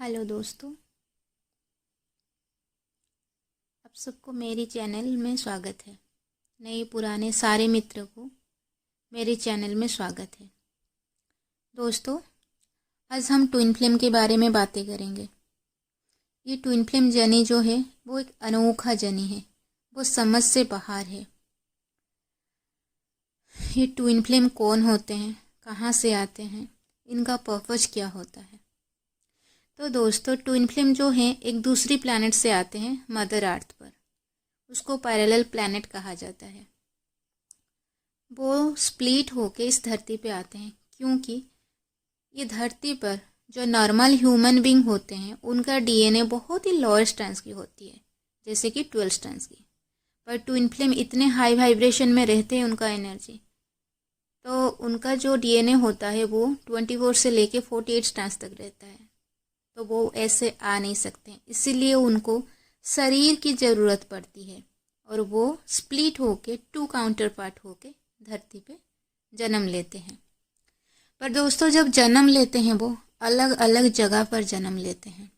Hello दोस्तों, आप सबको मेरी चैनल में स्वागत है। नए पुराने सारे मित्रों को मेरे चैनल में स्वागत है। दोस्तों, आज हम ट्विन फ्लेम के बारे में बातें करेंगे। ये ट्विन फ्लेम जर्नी जो है वो एक अनोखा जर्नी है, वो समझ से बाहर है। ये ट्विन फ्लेम कौन होते हैं, कहाँ से आते हैं, इनका पर्पस क्या होता है। तो दोस्तों, ट्विन फ्लेम जो हैं एक दूसरी प्लैनेट से आते हैं मदर अर्थ पर। उसको पैरेलल प्लैनेट कहा जाता है। वो स्प्लिट होके इस धरती पे आते हैं क्योंकि ये धरती पर जो नॉर्मल ह्यूमन बींग होते हैं उनका डीएनए बहुत ही लोअर स्ट्रेंथ की होती है, जैसे कि 12 स्ट्रेंथ की। पर ट्विन फ्लेम इतने हाई वाइब्रेशन में रहते हैं, उनका एनर्जी, तो उनका जो डीएनए होता है वो 24 से लेके 48 स्ट्रेंथ तक रहता है। तो वो ऐसे आ नहीं सकते, इसीलिए उनको शरीर की ज़रूरत पड़ती है और वो स्प्लिट होके 2 काउंटर पार्ट होके धरती पे जन्म लेते हैं। पर दोस्तों, जब जन्म लेते हैं वो अलग अलग जगह पर जन्म लेते हैं।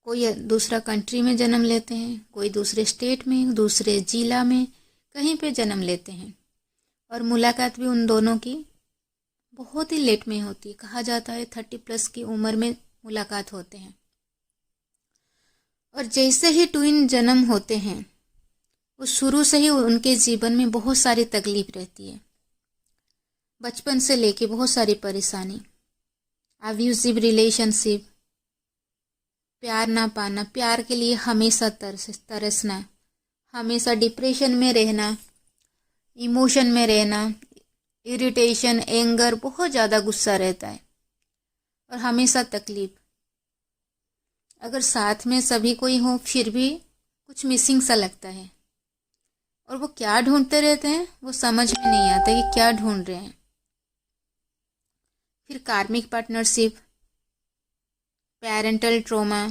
कोई दूसरा कंट्री में जन्म लेते हैं, कोई दूसरे स्टेट में, दूसरे जिला में, कहीं पे जन्म लेते हैं। और मुलाकात भी उन दोनों की बहुत ही लेट में होती है। कहा जाता है 30+ की उम्र में मुलाकात होते हैं। और जैसे ही ट्विन जन्म होते हैं वो शुरू से ही उनके जीवन में बहुत सारी तकलीफ रहती है। बचपन से लेके बहुत सारी परेशानी, रिलेशनशिप, प्यार ना पाना, प्यार के लिए हमेशा तरसना, हमेशा डिप्रेशन में रहना, इमोशन में रहना, इरिटेशन, एंगर, बहुत ज़्यादा गुस्सा रहता है और हमेशा तकलीफ। अगर साथ में सभी कोई हो फिर भी कुछ मिसिंग सा लगता है और वो क्या ढूंढते रहते हैं वो समझ में नहीं आता कि क्या ढूंढ रहे हैं। फिर कार्मिक partnership, parental trauma,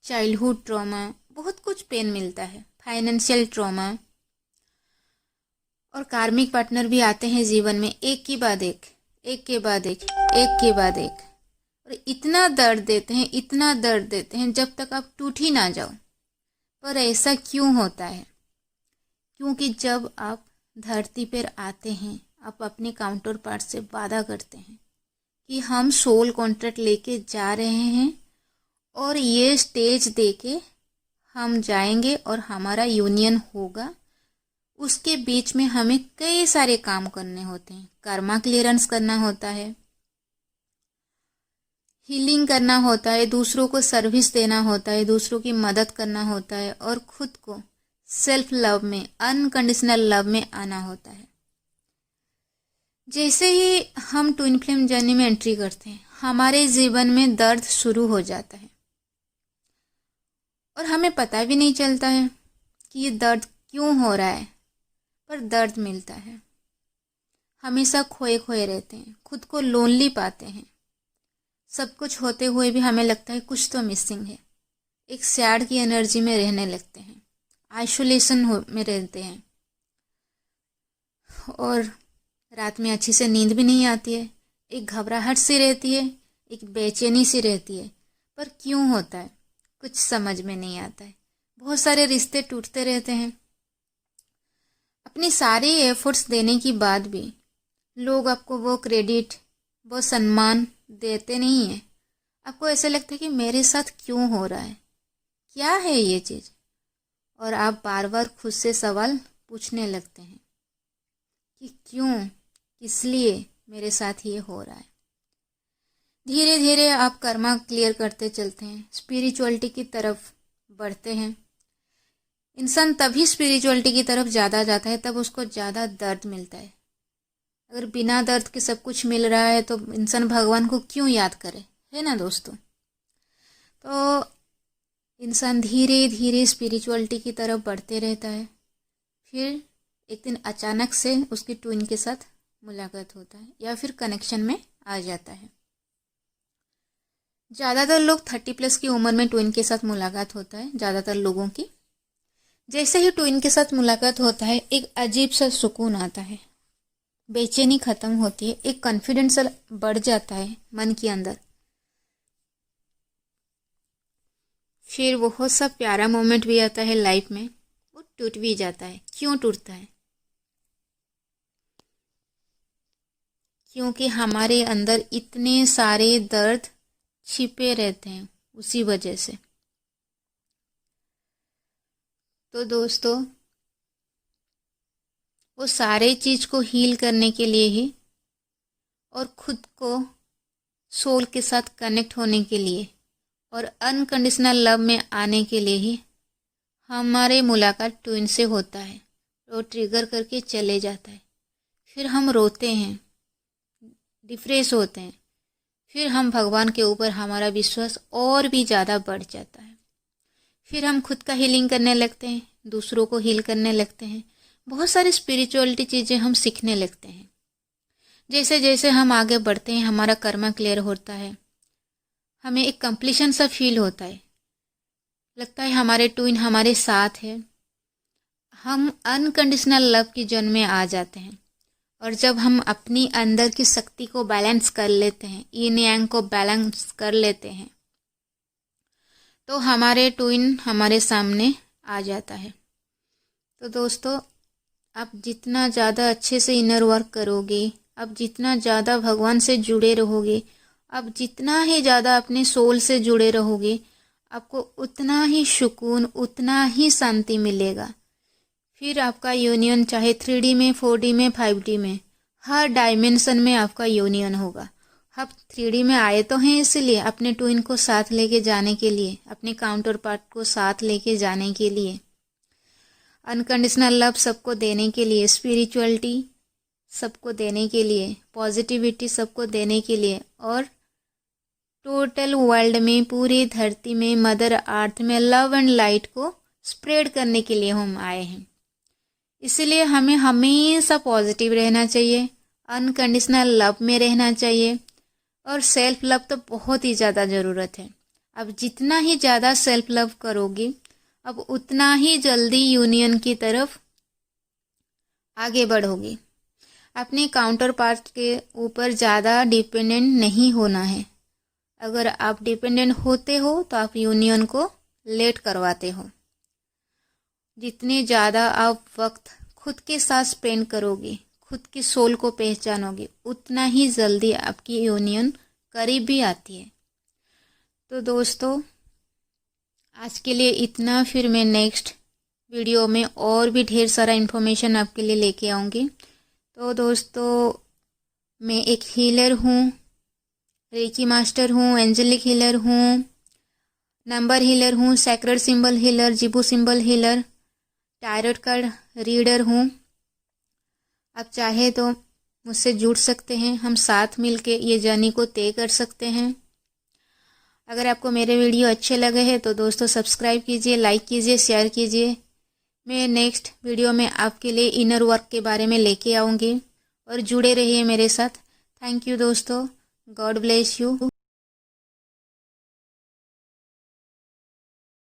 childhood trauma, बहुत कुछ पेन मिलता है, फाइनेंशियल ट्रॉमा। और कार्मिक पार्टनर भी आते हैं जीवन में एक के बाद एक, एक के बाद एक, एक के बाद एक, और इतना दर्द देते हैं, इतना दर्द देते हैं जब तक आप टूट ही ना जाओ। पर ऐसा क्यों होता है? क्योंकि जब आप धरती पर आते हैं आप अपने काउंटर पार्ट से वादा करते हैं कि हम सोल कॉन्ट्रैक्ट लेके जा रहे हैं और ये स्टेज देके हम जाएंगे और हमारा यूनियन होगा। उसके बीच में हमें कई सारे काम करने होते हैं। कर्मा क्लियरेंस करना होता है, हीलिंग करना होता है, दूसरों को सर्विस देना होता है, दूसरों की मदद करना होता है और खुद को सेल्फ लव में, अनकंडीशनल लव में आना होता है। जैसे ही हम ट्विन फ्लेम जर्नी में एंट्री करते हैं हमारे जीवन में दर्द शुरू हो जाता है और हमें पता भी नहीं चलता है कि ये दर्द क्यों हो रहा है, पर दर्द मिलता है। हमेशा खोए खोए रहते हैं, खुद को लोनली पाते हैं। सब कुछ होते हुए भी हमें लगता है कुछ तो मिसिंग है। एक सैड की एनर्जी में रहने लगते हैं, आइसोलेशन में रहते हैं और रात में अच्छी से नींद भी नहीं आती है। एक घबराहट सी रहती है, एक बेचैनी सी रहती है। पर क्यों होता है कुछ समझ में नहीं आता है। बहुत सारे रिश्ते टूटते रहते हैं। अपनी सारी एफर्ट्स देने के बाद भी लोग आपको वो क्रेडिट, वो सम्मान देते नहीं हैं। आपको ऐसा लगता है कि मेरे साथ क्यों हो रहा है, क्या है ये चीज़, और आप बार बार खुद से सवाल पूछने लगते हैं कि क्यों, किस लिए मेरे साथ ये हो रहा है। धीरे धीरे आप कर्मा क्लियर करते चलते हैं, स्पिरिचुअलिटी की तरफ बढ़ते हैं। इंसान तभी स्पिरिचुअलिटी की तरफ ज़्यादा जाता है तब उसको ज़्यादा दर्द मिलता है। अगर बिना दर्द के सब कुछ मिल रहा है तो इंसान भगवान को क्यों याद करे, है ना दोस्तों। तो इंसान धीरे धीरे स्पिरिचुअलिटी की तरफ बढ़ते रहता है। फिर एक दिन अचानक से उसकी ट्विन के साथ मुलाकात होता है या फिर कनेक्शन में आ जाता है। ज़्यादातर लोग 30+ की उम्र में ट्विन के साथ मुलाकात होता है, ज़्यादातर लोगों की। जैसे ही ट्विन के साथ मुलाकात होता है एक अजीब सा सुकून आता है, बेचैनी खत्म होती है, एक कॉन्फिडेंस बढ़ जाता है मन के अंदर। फिर बहुत सा प्यारा मोमेंट भी आता है लाइफ में, वो टूट भी जाता है। क्यों टूटता है? क्योंकि हमारे अंदर इतने सारे दर्द छिपे रहते हैं उसी वजह से। तो दोस्तों, वो सारे चीज को हील करने के लिए ही और खुद को सोल के साथ कनेक्ट होने के लिए और अनकंडीशनल लव में आने के लिए ही हमारे मुलाकात ट्विन से होता है। वो ट्रिगर करके चले जाता है, फिर हम रोते हैं, डिप्रेस होते हैं, फिर हम भगवान के ऊपर हमारा विश्वास और भी ज़्यादा बढ़ जाता है। फिर हम खुद का हीलिंग करने लगते हैं, दूसरों को हील करने लगते हैं, बहुत सारी स्पिरिचुअलिटी चीज़ें हम सीखने लगते हैं। जैसे जैसे हम आगे बढ़ते हैं हमारा कर्मा क्लियर होता है, हमें एक कंप्लीशन सा फील होता है, लगता है हमारे ट्विन हमारे साथ है। हम अनकंडीशनल लव की जोन में आ जाते हैं। और जब हम अपनी अंदर की शक्ति को बैलेंस कर लेते हैं, यिन यांग को बैलेंस कर लेते हैं, तो हमारे ट्विन हमारे सामने आ जाता है। तो दोस्तों, आप जितना ज़्यादा अच्छे से इनर वर्क करोगे, आप जितना ज़्यादा भगवान से जुड़े रहोगे, आप जितना ही ज़्यादा अपने सोल से जुड़े रहोगे, आपको उतना ही सुकून, उतना ही शांति मिलेगा। फिर आपका यूनियन चाहे 3D में, 4D में, 5D में, हर डायमेंशन में आपका यूनियन होगा। आप 3D में आए तो हैं इसलिए अपने ट्विन को साथ लेके जाने के लिए, अपने काउंटर पार्ट को साथ लेके जाने के लिए, अनकंडीशनल लव सबको देने के लिए, स्पिरिचुअलिटी सबको देने के लिए, पॉजिटिविटी सबको देने के लिए, और टोटल वर्ल्ड में, पूरी धरती में, मदर अर्थ में लव एंड लाइट को स्प्रेड करने के लिए हम आए हैं। इसलिए हमें हमेशा पॉजिटिव रहना चाहिए, अनकंडीशनल लव में रहना चाहिए, और सेल्फ लव तो बहुत ही ज़्यादा ज़रूरत है। अब जितना ही ज़्यादा सेल्फ लव करोगे, अब उतना ही जल्दी यूनियन की तरफ आगे बढ़ोगे। अपने काउंटर पार्ट के ऊपर ज़्यादा डिपेंडेंट नहीं होना है। अगर आप डिपेंडेंट होते हो तो आप यूनियन को लेट करवाते हो। जितने ज़्यादा आप वक्त खुद के साथ स्पेंड करोगे, खुद की सोल को पहचानोगे, उतना ही जल्दी आपकी यूनियन करीब भी आती है। तो दोस्तों, आज के लिए इतना। फिर मैं नेक्स्ट वीडियो में और भी ढेर सारा इन्फॉर्मेशन आपके लिए लेके आऊँगी। तो दोस्तों, मैं एक हीलर हूँ, रेकी मास्टर हूँ, एंजेलिक हीलर हूँ, नंबर हीलर हूँ, sacred symbol healer, Zibu symbol healer, tarot card reader हूँ। आप चाहे तो मुझसे जुड़ सकते हैं, हम साथ मिलके ये जर्नी को तय कर सकते हैं। अगर आपको मेरे वीडियो अच्छे लगे हैं तो दोस्तों सब्सक्राइब कीजिए, लाइक कीजिए, शेयर कीजिए। मैं नेक्स्ट वीडियो में आपके लिए इनर वर्क के बारे में लेके आऊँगी, और जुड़े रहिए मेरे साथ। थैंक यू दोस्तों, गॉड ब्लेस यू।